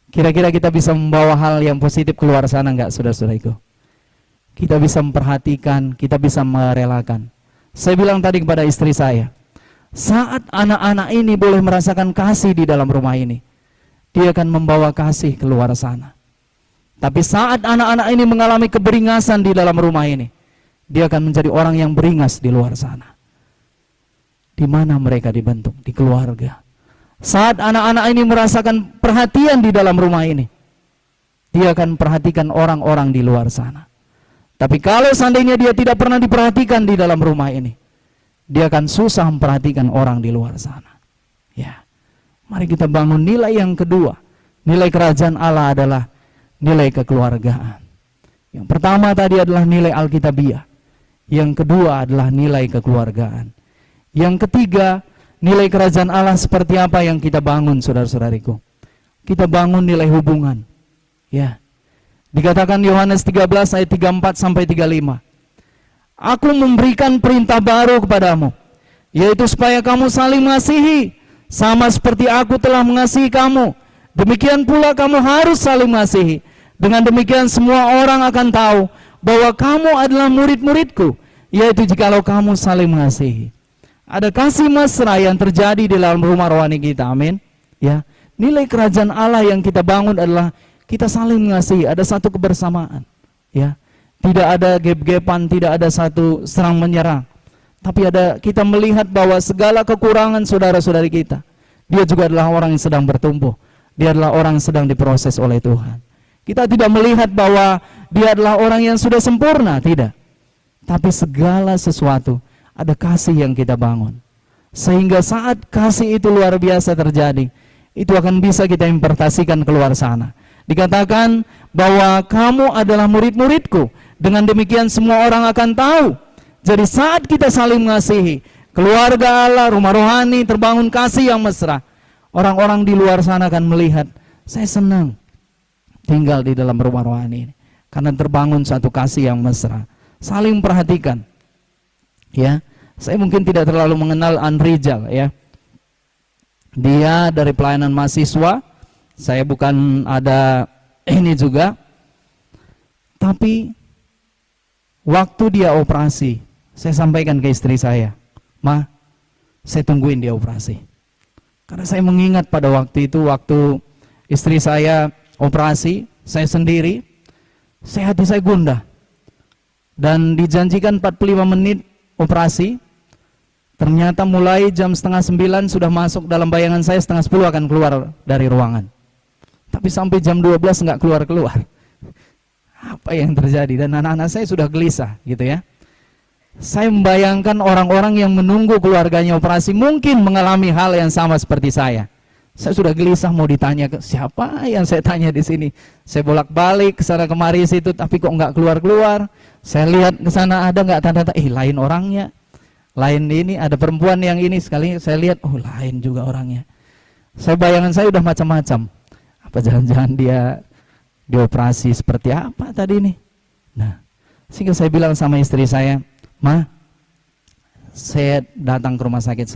Speaker 1: kira-kira kita bisa membawa hal yang positif keluar sana enggak, saudara-saudariku? Kita bisa memperhatikan, kita bisa merelakan. Saya bilang tadi kepada istri saya, saat anak-anak ini boleh merasakan kasih di dalam rumah ini, dia akan membawa kasih keluar sana. Tapi saat anak-anak ini mengalami keberingasan di dalam rumah ini, dia akan menjadi orang yang beringas di luar sana. Di mana mereka dibentuk? Di keluarga. Saat anak-anak ini merasakan perhatian di dalam rumah ini, dia akan perhatikan orang-orang di luar sana. Tapi kalau seandainya dia tidak pernah diperhatikan di dalam rumah ini, dia akan susah memperhatikan orang di luar sana. Ya, mari kita bangun nilai yang kedua. Nilai kerajaan Allah adalah nilai kekeluargaan. Yang pertama tadi adalah nilai Alkitabiah. Yang kedua adalah nilai kekeluargaan. Yang ketiga, nilai kerajaan Allah seperti apa yang kita bangun, saudara-saudariku? Kita bangun nilai hubungan. Ya. Dikatakan Yohanes 13 ayat 34 sampai 35. Aku memberikan perintah baru kepadamu. yaitu supaya kamu saling mengasihi, sama seperti aku telah mengasihi kamu. Demikian pula kamu harus saling mengasihi. Dengan demikian semua orang akan tahu bahwa kamu adalah murid-muridku, yaitu jikalau kamu saling mengasihi. Ada kasih mesra yang terjadi di dalam rumah rohani kita, amin. Ya, nilai kerajaan Allah yang kita bangun adalah kita saling mengasihi, ada satu kebersamaan. Ya, tidak ada gap-gapan, tidak ada satu serang menyerang. Tapi ada kita melihat bahwa segala kekurangan saudara-saudari kita, dia juga adalah orang yang sedang bertumbuh. Dia adalah orang yang sedang diproses oleh Tuhan. Kita tidak melihat bahwa dia adalah orang yang sudah sempurna, tidak. Tapi segala sesuatu ada kasih yang kita bangun. Sehingga saat kasih itu luar biasa terjadi, itu akan bisa kita impartasikan keluar sana. Dikatakan bahwa kamu adalah murid-muridku. Dengan demikian semua orang akan tahu. Jadi saat kita saling mengasihi, keluarga Allah, rumah rohani terbangun kasih yang mesra. Orang-orang di luar sana akan melihat, saya senang tinggal di dalam rumah rohani ini, karena terbangun satu kasih yang mesra, saling perhatikan. Ya, saya mungkin tidak terlalu mengenal Anrijal, ya. Dia dari pelayanan mahasiswa, saya bukan ada ini juga. Tapi waktu dia operasi, saya sampaikan ke istri saya, Ma, saya tungguin dia operasi. Karena saya mengingat pada waktu itu, waktu istri saya operasi, saya sendiri, hati saya gundah. Dan dijanjikan 45 menit operasi, ternyata mulai jam 8:30 sudah masuk dalam bayangan saya, 9:30 akan keluar dari ruangan. Tapi sampai jam 12 nggak keluar-keluar. Apa yang terjadi? Dan anak-anak saya sudah gelisah gitu ya. Saya membayangkan orang-orang yang menunggu keluarganya operasi mungkin mengalami hal yang sama seperti saya. Saya sudah gelisah mau ditanya ke siapa yang saya tanya di sini. Saya bolak-balik ke sana kemari situ, tapi kok nggak keluar-keluar. Saya lihat ke sana ada nggak tanda-tanda, lain orangnya, lain ini, ada perempuan yang ini, sekali saya lihat, oh lain juga orangnya. Bayangan saya udah macam-macam. Apa jangan-jangan dia dioperasi seperti apa tadi ini? Nah, sehingga saya bilang sama istri saya, Ma, saya datang ke rumah sakit,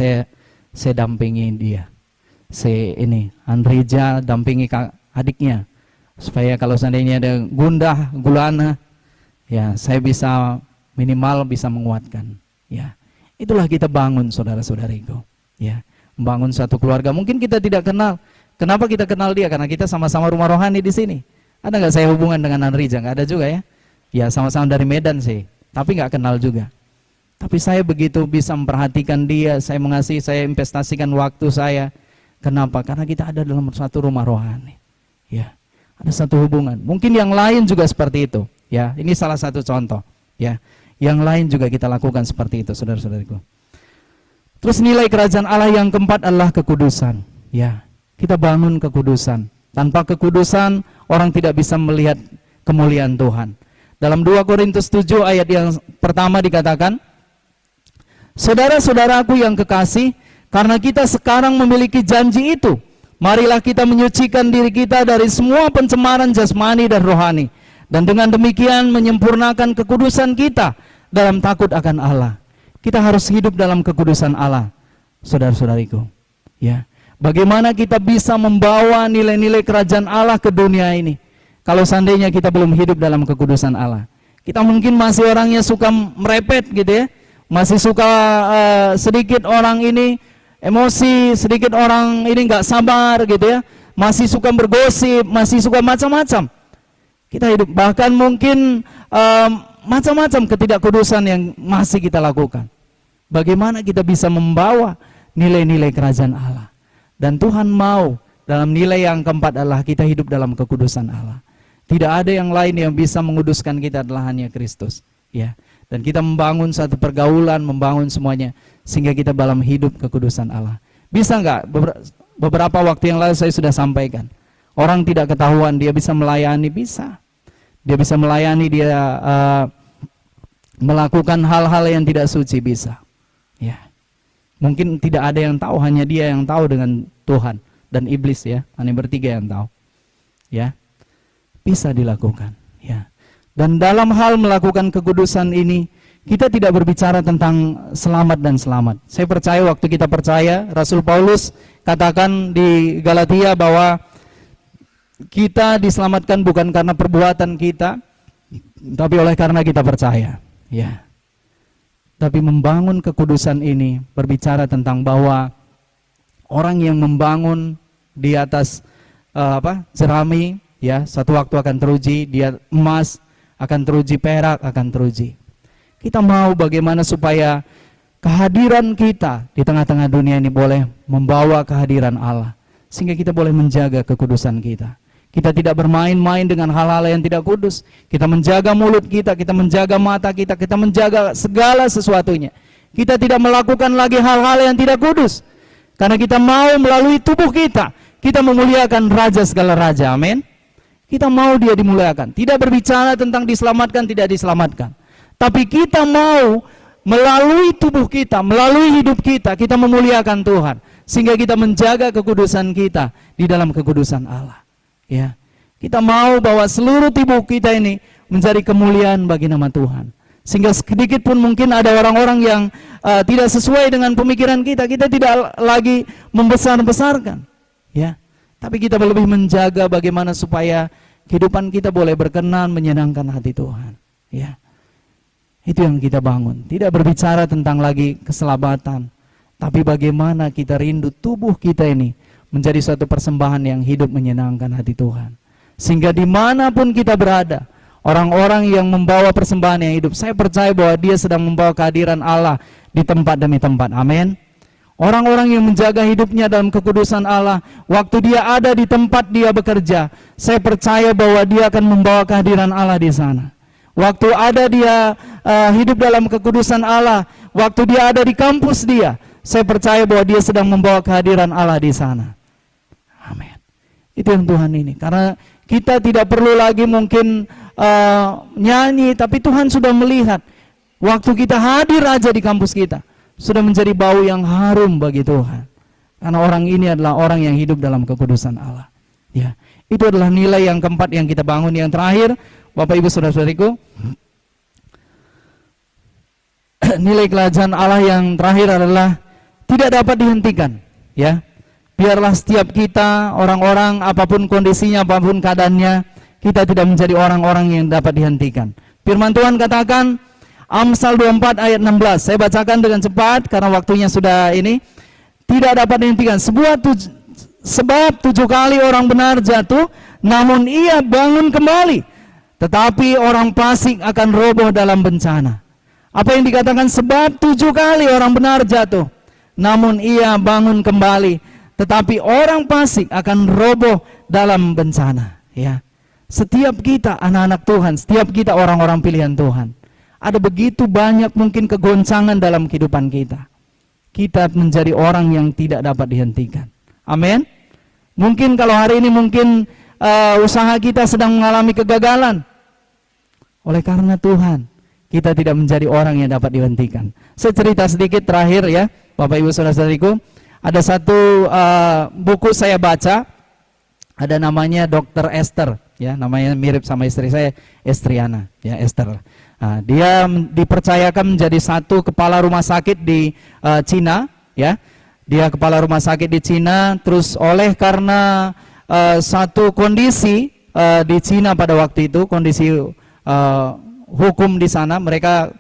Speaker 1: saya dampingi dia. Anrija dampingi adiknya, supaya kalau seandainya ada gundah, gulana, ya saya bisa minimal bisa menguatkan. Ya, itulah kita bangun saudara-saudariku. Ya, membangun satu keluarga. Mungkin kita tidak kenal. Kenapa kita kenal dia? Karena kita sama-sama rumah rohani di sini. Ada nggak saya hubungan dengan Anrija? Nggak ada juga ya. Ya sama-sama dari Medan sih, tapi nggak kenal juga. Tapi saya begitu bisa memperhatikan dia, saya mengasihi, saya investasikan waktu saya. Kenapa? Karena kita ada dalam satu rumah rohani. Ya, ada satu hubungan. Mungkin yang lain juga seperti itu. Ya, ini salah satu contoh. Ya, yang lain juga kita lakukan seperti itu, saudara-saudariku. Terus nilai kerajaan Allah yang keempat adalah kekudusan. Ya, kita bangun kekudusan. Tanpa kekudusan, orang tidak bisa melihat kemuliaan Tuhan. Dalam 2 Korintus 7 ayat yang pertama dikatakan, saudara-saudaraku yang kekasih, karena kita sekarang memiliki janji itu, marilah kita menyucikan diri kita dari semua pencemaran jasmani dan rohani, dan dengan demikian menyempurnakan kekudusan kita dalam takut akan Allah. Kita harus hidup dalam kekudusan Allah, saudara-saudariku. Ya, bagaimana kita bisa membawa nilai-nilai kerajaan Allah ke dunia ini kalau seandainya kita belum hidup dalam kekudusan Allah? Kita mungkin masih orangnya suka merepet gitu ya, masih suka sedikit orang ini emosi, sedikit orang ini nggak sabar gitu ya, masih suka bergosip, masih suka macam-macam. Kita hidup bahkan mungkin macam-macam ketidakkudusan yang masih kita lakukan. Bagaimana kita bisa membawa nilai-nilai kerajaan Allah? Dan Tuhan mau dalam nilai yang keempat adalah kita hidup dalam kekudusan Allah. Tidak ada yang lain yang bisa menguduskan kita, adalah hanya Kristus. Ya. Dan kita membangun satu pergaulan, membangun semuanya, sehingga kita dalam hidup kekudusan Allah. Bisa nggak? Beberapa waktu yang lalu saya sudah sampaikan, orang tidak ketahuan, dia bisa melayani, bisa. Dia bisa melayani, dia melakukan hal-hal yang tidak suci, bisa. Ya. Mungkin tidak ada yang tahu, hanya dia yang tahu dengan Tuhan dan iblis ya, hanya bertiga yang tahu. Ya, bisa dilakukan. Ya. Dan dalam hal melakukan kekudusan ini, Kita tidak berbicara tentang selamat dan selamat. Saya percaya waktu kita percaya, Rasul Paulus katakan di Galatia bahwa kita diselamatkan bukan karena perbuatan kita, tapi oleh karena kita percaya. Ya. Tapi membangun kekudusan ini berbicara tentang bahwa orang yang membangun di atas jerami, ya, satu waktu akan teruji, dia emas akan teruji, perak akan teruji. Kita mau bagaimana supaya kehadiran kita di tengah-tengah dunia ini boleh membawa kehadiran Allah, sehingga kita boleh menjaga kekudusan kita. Kita tidak bermain-main dengan hal-hal yang tidak kudus. Kita menjaga mulut kita menjaga mata kita menjaga segala sesuatunya. Kita tidak melakukan lagi hal-hal yang tidak kudus. Karena kita mau melalui tubuh kita memuliakan Raja segala Raja, amin. Kita mau dia dimuliakan. Tidak berbicara tentang diselamatkan, tidak diselamatkan. Tapi kita mau melalui tubuh kita, melalui hidup kita memuliakan Tuhan. Sehingga kita menjaga kekudusan kita di dalam kekudusan Allah. Ya, kita mau bahwa seluruh tubuh kita ini menjadi kemuliaan bagi nama Tuhan. Sehingga sedikit pun mungkin ada orang-orang yang tidak sesuai dengan pemikiran kita tidak lagi membesar-besarkan. Ya, tapi kita lebih menjaga bagaimana supaya kehidupan kita boleh berkenan, menyenangkan hati Tuhan. Ya, itu yang kita bangun. Tidak berbicara tentang lagi keselamatan, tapi bagaimana kita rindu tubuh kita ini menjadi suatu persembahan yang hidup menyenangkan hati Tuhan. Sehingga dimanapun kita berada, orang-orang yang membawa persembahan yang hidup, saya percaya bahwa dia sedang membawa kehadiran Allah di tempat demi tempat, amin. Orang-orang yang menjaga hidupnya dalam kekudusan Allah, waktu dia ada di tempat dia bekerja, saya percaya bahwa dia akan membawa kehadiran Allah di sana. Waktu ada dia hidup dalam kekudusan Allah, waktu dia ada di kampus dia, saya percaya bahwa dia sedang membawa kehadiran Allah di sana. Amin. Itu yang Tuhan ini. Karena kita tidak perlu lagi mungkin nyanyi, tapi Tuhan sudah melihat waktu kita hadir aja di kampus kita sudah menjadi bau yang harum bagi Tuhan. Karena orang ini adalah orang yang hidup dalam kekudusan Allah. Ya, itu adalah nilai yang keempat yang kita bangun. Yang terakhir, Bapak Ibu Saudara-saudariku, nilai kerajaan Allah yang terakhir adalah tidak dapat dihentikan. Ya, biarlah setiap kita, orang-orang, apapun kondisinya, apapun keadaannya, kita tidak menjadi orang-orang yang dapat dihentikan. Firman Tuhan katakan, Amsal 24 ayat 16, saya bacakan dengan cepat karena waktunya sudah ini. Tidak dapat dihentikan, sebab 7 kali orang benar jatuh, namun ia bangun kembali. Tetapi orang fasik akan roboh dalam bencana. Apa yang dikatakan? Sebab 7 kali orang benar jatuh, namun ia bangun kembali. Tetapi orang fasik akan roboh dalam bencana. Ya, setiap kita anak-anak Tuhan, setiap kita orang-orang pilihan Tuhan, ada begitu banyak mungkin kegoncangan dalam kehidupan kita. Kita menjadi orang yang tidak dapat dihentikan. Amin. Mungkin kalau hari ini mungkin usaha kita sedang mengalami kegagalan. Oleh karena Tuhan, kita tidak menjadi orang yang dapat dihentikan. Saya cerita sedikit terakhir ya, Bapak Ibu Saudara-saudariku. Ada satu buku saya baca, ada namanya Dr. Esther, ya, namanya mirip sama istri saya, Estriana, ya, Esther. Nah, dia dipercayakan menjadi satu kepala rumah sakit di Cina, ya. Dia kepala rumah sakit di Cina, terus oleh karena satu kondisi di Cina pada waktu itu, kondisi hukum di sana, mereka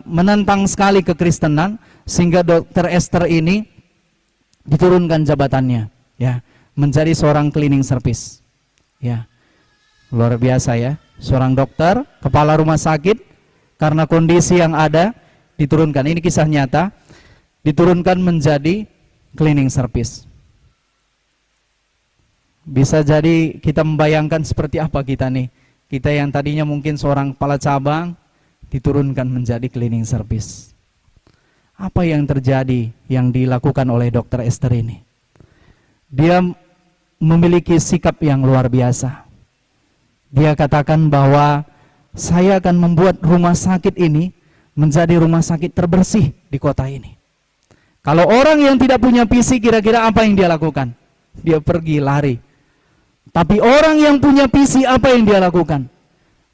Speaker 1: menentang sekali kekristenan, sehingga Dr. Esther ini diturunkan jabatannya, ya, menjadi seorang cleaning service, ya, luar biasa ya, seorang dokter, kepala rumah sakit, karena kondisi yang ada diturunkan, ini kisah nyata, diturunkan menjadi cleaning service. Bisa jadi kita membayangkan seperti apa kita nih, kita yang tadinya mungkin seorang kepala cabang, diturunkan menjadi cleaning service. Apa yang terjadi yang dilakukan oleh Dr. Esther ini? Dia memiliki sikap yang luar biasa. Dia katakan bahwa saya akan membuat rumah sakit ini menjadi rumah sakit terbersih di kota ini. Kalau orang yang tidak punya visi, kira-kira apa yang dia lakukan? Dia pergi lari. Tapi orang yang punya visi, apa yang dia lakukan?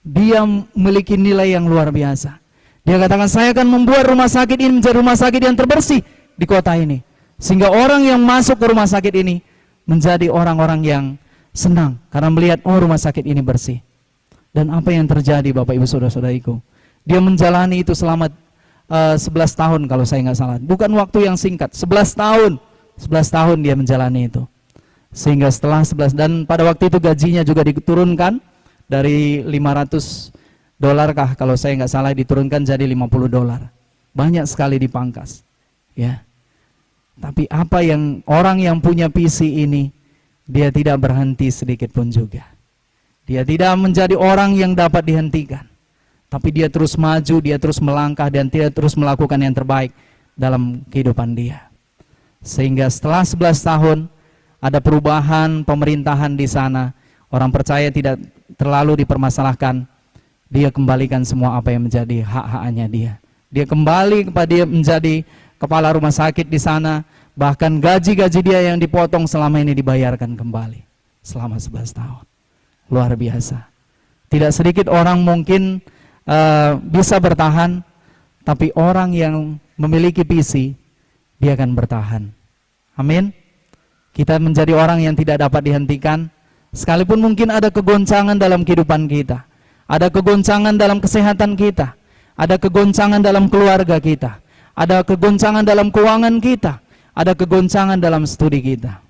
Speaker 1: Dia memiliki nilai yang luar biasa. Dia katakan, saya akan membuat rumah sakit ini menjadi rumah sakit yang terbersih di kota ini. Sehingga orang yang masuk ke rumah sakit ini menjadi orang-orang yang senang karena melihat, oh rumah sakit ini bersih. Dan apa yang terjadi Bapak Ibu Saudara-saudariku? Dia menjalani itu selama 11 tahun kalau saya nggak salah. Bukan waktu yang singkat, 11 tahun. 11 tahun dia menjalani itu. Sehingga setelah 11, dan pada waktu itu gajinya juga diturunkan dari $500 kah kalau saya nggak salah, diturunkan jadi $50. Banyak sekali dipangkas. Ya. Tapi apa yang orang yang punya visi ini, dia tidak berhenti sedikit pun juga. Dia tidak menjadi orang yang dapat dihentikan. Tapi dia terus maju, dia terus melangkah, dan dia terus melakukan yang terbaik dalam kehidupan dia. Sehingga setelah 11 tahun, ada perubahan pemerintahan di sana. Orang percaya tidak terlalu dipermasalahkan. Dia kembalikan semua apa yang menjadi hak-haknya dia. Dia kembali kepada dia menjadi kepala rumah sakit di sana. Bahkan gaji-gaji dia yang dipotong selama ini dibayarkan kembali. Selama 11 tahun. Luar biasa. Tidak sedikit orang mungkin bisa bertahan. Tapi orang yang memiliki visi, dia akan bertahan. Amin. Kita menjadi orang yang tidak dapat dihentikan. Sekalipun mungkin ada kegoncangan dalam kehidupan kita. Ada kegoncangan dalam kesehatan kita, ada kegoncangan dalam keluarga kita, ada kegoncangan dalam keuangan kita, ada kegoncangan dalam studi kita.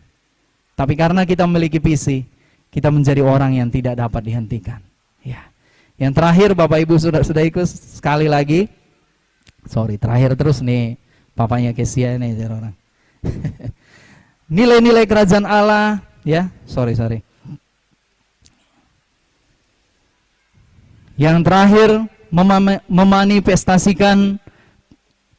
Speaker 1: Tapi karena kita memiliki visi, kita menjadi orang yang tidak dapat dihentikan. Ya. Yang terakhir Bapak Ibu Saudara-saudariku, sekali lagi, terakhir terus nih, papanya Kesia nih orang. Nilai-nilai kerajaan Allah, ya, sorry. Yang terakhir, memanifestasikan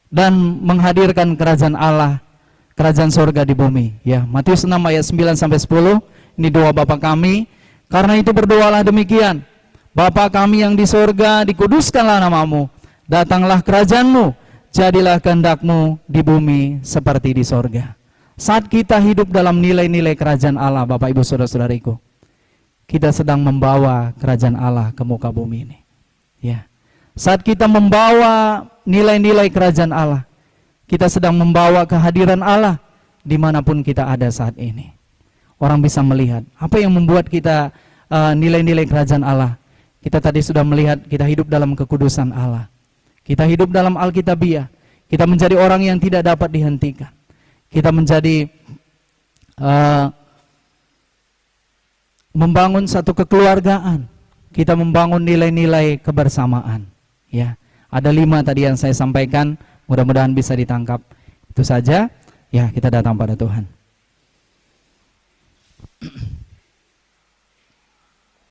Speaker 1: dan menghadirkan kerajaan Allah, kerajaan sorga di bumi. Ya, Matius 6 ayat 9 sampai 10. Ini doa Bapa kami. Karena itu berdoalah demikian. Bapa kami yang di sorga, dikuduskanlah namamu. Datanglah kerajaanmu, jadilah kehendakmu di bumi seperti di sorga. Saat kita hidup dalam nilai-nilai kerajaan Allah, Bapak Ibu Saudara-saudariku, kita sedang membawa kerajaan Allah ke muka bumi ini. Ya. Saat kita membawa nilai-nilai kerajaan Allah, kita sedang membawa kehadiran Allah dimanapun kita ada saat ini. Orang bisa melihat apa yang membuat kita nilai-nilai kerajaan Allah. Kita tadi sudah melihat kita hidup dalam kekudusan Allah. Kita hidup dalam Alkitabiah. Kita menjadi orang yang tidak dapat dihentikan. Kita menjadi membangun satu kekeluargaan. Kita membangun nilai-nilai kebersamaan. Ya, ada 5 tadi yang saya sampaikan. Mudah-mudahan bisa ditangkap. Itu saja. Ya, kita datang pada Tuhan.